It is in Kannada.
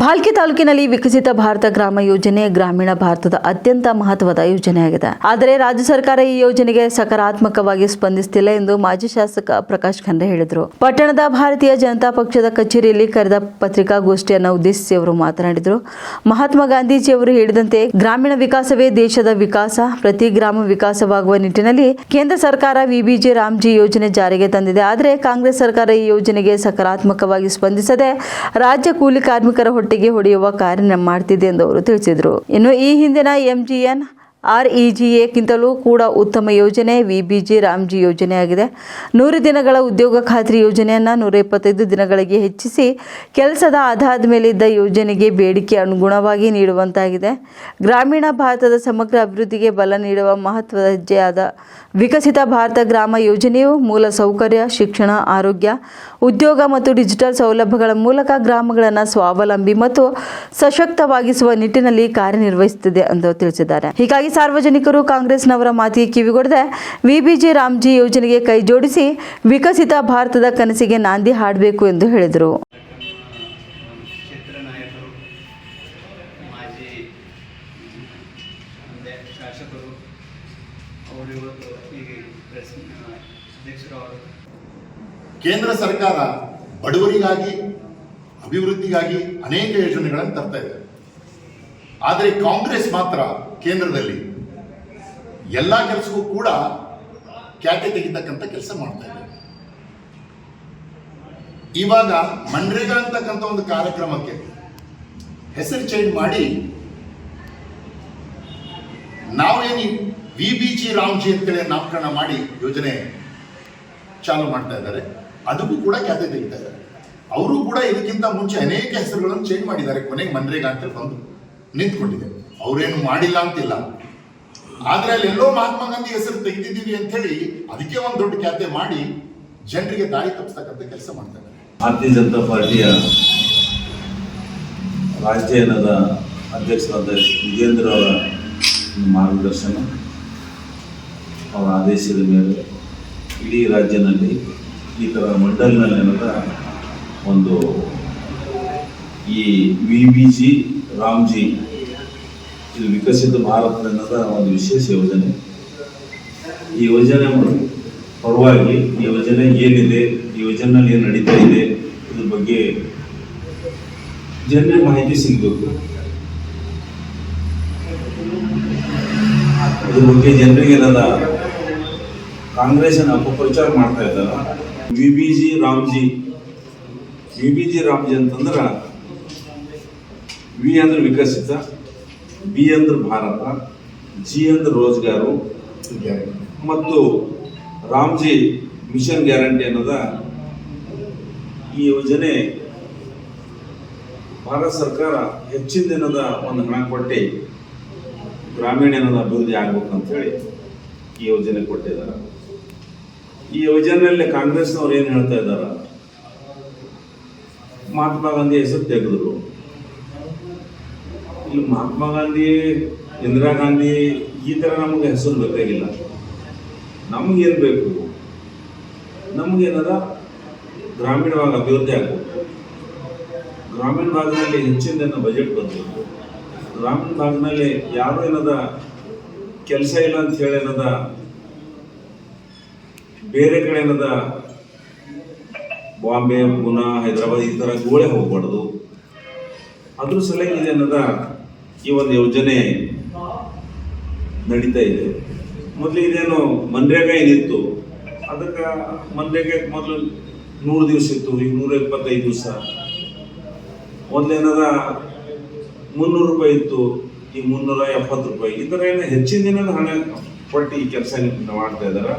ಭಾಲ್ಕಿ ತಾಲೂಕಿನಲ್ಲಿ ವಿಕಸಿತ ಭಾರತ ಗ್ರಾಮ ಯೋಜನೆ ಗ್ರಾಮೀಣ ಭಾರತದ ಅತ್ಯಂತ ಮಹತ್ವದ ಯೋಜನೆಯಾಗಿದೆ. ಆದರೆ ರಾಜ್ಯ ಸರ್ಕಾರ ಈ ಯೋಜನೆಗೆ ಸಕಾರಾತ್ಮಕವಾಗಿ ಸ್ಪಂದಿಸುತ್ತಿಲ್ಲ ಎಂದು ಮಾಜಿ ಶಾಸಕ ಪ್ರಕಾಶ್ ಖಂಡ್ರೆ ಹೇಳಿದರು. ಪಟ್ಟಣದ ಭಾರತೀಯ ಜನತಾ ಪಕ್ಷದ ಕಚೇರಿಯಲ್ಲಿ ಕರೆದ ಪತ್ರಿಕಾಗೋಷ್ಠಿಯನ್ನು ಉದ್ದೇಶಿಸಿ ಅವರು ಮಾತನಾಡಿದರು. ಮಹಾತ್ಮ ಗಾಂಧೀಜಿಯವರು ಹೇಳಿದಂತೆ ಗ್ರಾಮೀಣ ವಿಕಾಸವೇ ದೇಶದ ವಿಕಾಸ, ಪ್ರತಿ ಗ್ರಾಮ ವಿಕಾಸವಾಗುವ ನಿಟ್ಟಿನಲ್ಲಿ ಕೇಂದ್ರ ಸರ್ಕಾರ ವಿಬಿಜಿ ರಾಮ್ಜಿ ಯೋಜನೆ ಜಾರಿಗೆ ತಂದಿದೆ. ಆದರೆ ಕಾಂಗ್ರೆಸ್ ಸರ್ಕಾರ ಈ ಯೋಜನೆಗೆ ಸಕಾರಾತ್ಮಕವಾಗಿ ಸ್ಪಂದಿಸದೆ ರಾಜ್ಯ ಕೂಲಿ ಕಾರ್ಮಿಕರ ಹೊಟ್ಟೆಗೆ ಹೊಡೆಯುವ ಕಾರ್ಯ ಮಾಡ್ತಿದೆ ಎಂದು ಅವರು ತಿಳಿಸಿದರು. ಇನ್ನು ಈ ಹಿಂದಿನ MGNREGAಕ್ಕಿಂತಲೂ ಕೂಡ ಉತ್ತಮ ಯೋಜನೆ ವಿಬಿಜಿ ರಾಮ್ಜಿ ಯೋಜನೆಯಾಗಿದೆ. 100 ದಿನಗಳ ಉದ್ಯೋಗ ಖಾತ್ರಿ ಯೋಜನೆಯನ್ನು 125 ದಿನಗಳಿಗೆ ಹೆಚ್ಚಿಸಿ ಕೆಲಸದ ಆಧಾರದ ಮೇಲೆ ಇದ್ದ ಯೋಜನೆಗೆ ಬೇಡಿಕೆ ಅನುಗುಣವಾಗಿ ನೀಡುವಂತಾಗಿದೆ. ಗ್ರಾಮೀಣ ಭಾರತದ ಸಮಗ್ರ ಅಭಿವೃದ್ಧಿಗೆ ಬಲ ನೀಡುವ ಮಹತ್ವದ ಹೆಜ್ಜೆಯಾದ ವಿಕಸಿತ ಭಾರತ ಗ್ರಾಮ ಯೋಜನೆಯು ಮೂಲ ಸೌಕರ್ಯ, ಶಿಕ್ಷಣ, ಆರೋಗ್ಯ, ಉದ್ಯೋಗ ಮತ್ತು ಡಿಜಿಟಲ್ ಸೌಲಭ್ಯಗಳ ಮೂಲಕ ಗ್ರಾಮಗಳನ್ನು ಸ್ವಾವಲಂಬಿ ಮತ್ತು ಸಶಕ್ತವಾಗಿಸುವ ನಿಟ್ಟಿನಲ್ಲಿ ಕಾರ್ಯನಿರ್ವಹಿಸುತ್ತಿದೆ ಎಂದು ತಿಳಿಸಿದ್ದಾರೆ. ಹೀಗಾಗಿ ಸಾರ್ವಜನಿಕರು ಕಾಂಗ್ರೆಸ್ನವರ ಮಾತಿಗೆ ಕಿವಿಗೊಡದೆ ವಿಬಿಜಿ ರಾಮ್ಜಿ ಯೋಜನೆಗೆ ಕೈ ಜೋಡಿಸಿ ವಿಕಸಿತ ಭಾರತದ ಕನಸಿಗೆ ನಾಂದಿ ಹಾಡಬೇಕು ಎಂದು ಹೇಳಿದರು. ಕೇಂದ್ರ ಸರ್ಕಾರ ಬಡವರಿಗಾಗಿ ಅಭಿವೃದ್ಧಿಗಾಗಿ ಅನೇಕ ಯೋಜನೆಗಳನ್ನು ತರ್ತಾ ಇದೆ. ಆದರೆ ಕಾಂಗ್ರೆಸ್ ಮಾತ್ರ ಕೇಂದ್ರದಲ್ಲಿ ಎಲ್ಲ ಕೆಲಸಕ್ಕೂ ಕೂಡ ಕ್ಯಾಟೆ ತೆಗಿತಕ್ಕಂಥ ಕೆಲಸ ಮಾಡ್ತಾ ಇದೆ. ಇವಾಗ ಮನ್ರೇಗಾ ಅಂತಕ್ಕಂಥ ಒಂದು ಕಾರ್ಯಕ್ರಮಕ್ಕೆ ಹೆಸರು ಚೇಂಜ್ ಮಾಡಿ ನಾವೇನು ವಿಬಿಜಿ ರಾಮ್ಜಿ ಅಂತೇಳಿ ನಾಮಕರಣ ಮಾಡಿ ಯೋಜನೆ ಚಾಲು ಮಾಡ್ತಾ ಇದ್ದಾರೆ. ಅದಕ್ಕೂ ಕೂಡ ಖ್ಯಾತೆ ತೆಗಿತಾ ಇದ್ದಾರೆ. ಅವರು ಕೂಡ ಇದಕ್ಕಿಂತ ಮುಂಚೆ ಅನೇಕ ಹೆಸರುಗಳನ್ನು ಚೇಂಜ್ ಮಾಡಿದ್ದಾರೆ. ಕೊನೆಗೆ ಮನ್ರೇಗಾ ಅಂತ ಬಂದು ನಿಂತ್ಕೊಂಡಿದೆ. ಅವರೇನು ಮಾಡಿಲ್ಲ ಅಂತಿಲ್ಲ. ಆದ್ರೆ ಅಲ್ಲಿ ಎಲ್ಲೋ ಮಹಾತ್ಮ ಗಾಂಧಿ ಹೆಸರು ತೆಗೆದಿದ್ದೀವಿ ಅಂತ ಹೇಳಿ ಅದಕ್ಕೆ ಒಂದು ದೊಡ್ಡ ಖ್ಯಾತೆ ಮಾಡಿ ಜನರಿಗೆ ದಾರಿ ತಪ್ಪಿಸ್ತಕ್ಕಂಥ ಕೆಲಸ ಮಾಡ್ತಾರೆ. ಭಾರತೀಯ ಜನತಾ ಪಾರ್ಟಿಯ ರಾಜ್ಯದ ಅಧ್ಯಕ್ಷರಾದ ವಿಜೇಂದ್ರ ಅವರ ಮಾರ್ಗದರ್ಶನ, ಅವರ ಆದೇಶದ ಮೇಲೆ ಇಡೀ ರಾಜ್ಯದಲ್ಲಿ ಈ ಥರ ಮಂಡಲ್ನಲ್ಲಿ ಅನ್ನೋದ ಒಂದು ಈ ವಿಬಿಜಿ ರಾಮ್ಜಿ ಇದು ವಿಕಸಿತ ಭಾರತ ಅನ್ನೋದ ಒಂದು ವಿಶೇಷ ಯೋಜನೆ. ಈ ಯೋಜನೆ ಪರವಾಗಿ ಈ ಯೋಜನೆ ಏನಿದೆ, ಈ ಯೋಜನೆಯಲ್ಲಿ ಏನು ನಡೀತಾ ಇದೆ, ಇದ್ರ ಬಗ್ಗೆ ಜನರಿಗೆ ಮಾಹಿತಿ ಸಿಗಬೇಕು. ಇದ್ರ ಬಗ್ಗೆ ಜನರಿಗೆ ಏನದ ಕಾಂಗ್ರೆಸ್ನ ಅಪಪ್ರಚಾರ ಮಾಡ್ತಾ ಇದ್ದಾರೆ. ವಿಬಿಜಿ ರಾಮ್ಜಿ ಅಂತಂದ್ರೆ ವಿ ಅಂದ್ರೆ ವಿಕಸಿತ, ಬಿ ಅಂದ್ರೆ ಭಾರತ, ಜಿ ಅಂದ್ರೆ ರೋಜ್ಗಾರು ಮತ್ತು ರಾಮ್ಜಿ ಮಿಷನ್ ಗ್ಯಾರಂಟಿ ಅನ್ನೋದ ಈ ಯೋಜನೆ ಭಾರತ ಸರ್ಕಾರ ಹೆಚ್ಚಿನ ದಿನದ ಒಂದು ಹಣ ಕೊಟ್ಟು ಗ್ರಾಮೀಣ ಏನದ ಅಭಿವೃದ್ಧಿ ಆಗ್ಬೇಕಂತೇಳಿ ಈ ಯೋಜನೆ ಕೊಟ್ಟಿದ್ದಾರೆ. ಈ ಯೋಜನೆಯಲ್ಲಿ ಕಾಂಗ್ರೆಸ್ನವ್ರು ಏನು ಹೇಳ್ತಾ ಇದ್ದಾರೆ, ಮಹಾತ್ಮ ಗಾಂಧಿ ಹೆಸರು ತೆಗೆದ್ರು. ಇಲ್ಲಿ ಮಹಾತ್ಮ ಗಾಂಧಿ, ಇಂದಿರಾ ಗಾಂಧಿ ಈ ಥರ ನಮಗೆ ಹೆಸರು ಬೇಕಾಗಿಲ್ಲ. ನಮಗೇನು ಬೇಕು, ನಮಗೇನದ ಗ್ರಾಮೀಣವಾಗಿ ಅಭಿವೃದ್ಧಿ ಆಗಬೇಕು. ಗ್ರಾಮೀಣ ಭಾಗದಲ್ಲಿ ಹೆಚ್ಚಿನ ಬಜೆಟ್ ಬರಬೇಕು. ಗ್ರಾಮೀಣ ಭಾಗದಲ್ಲಿ ಯಾರು ಏನದ ಕೆಲಸ ಇಲ್ಲ ಅಂತ ಹೇಳಿ ಏನದ ಬೇರೆ ಕಡೆ ಏನದ ಬಾಂಬೆ, ಪುನಾ, ಹೈದರಾಬಾದ್ ಈ ಥರ ಗೋಳೆ ಹೋಗ್ಬಾರ್ದು. ಅದ್ರ ಸಲುವಾಗಿ ಇದೆ ಅನ್ನೋದ ಈ ಒಂದು ಯೋಜನೆ ನಡೀತಾ ಇದೆ. ಮೊದಲು ಇದೇನು ಮನ್ರೇಗಾ ಏನಿತ್ತು, ಅದಕ್ಕೆ ಮನ್ರೇಗಾಕ್ಕೆ ಮೊದಲು 100 ದಿವಸ ಇತ್ತು, ಈಗ 125 ದಿವಸ. ಮೊದಲೇನದ 300 ರೂಪಾಯಿ ಇತ್ತು, ಈಗ 370 ರೂಪಾಯಿ. ಈ ಥರ ಏನು ಹೆಚ್ಚಿನ ದಿನದ ಹಣ ಕೊಟ್ಟು ಈ ಕೆಲಸ ಮಾಡ್ತಾ ಇದ್ದಾರೆ.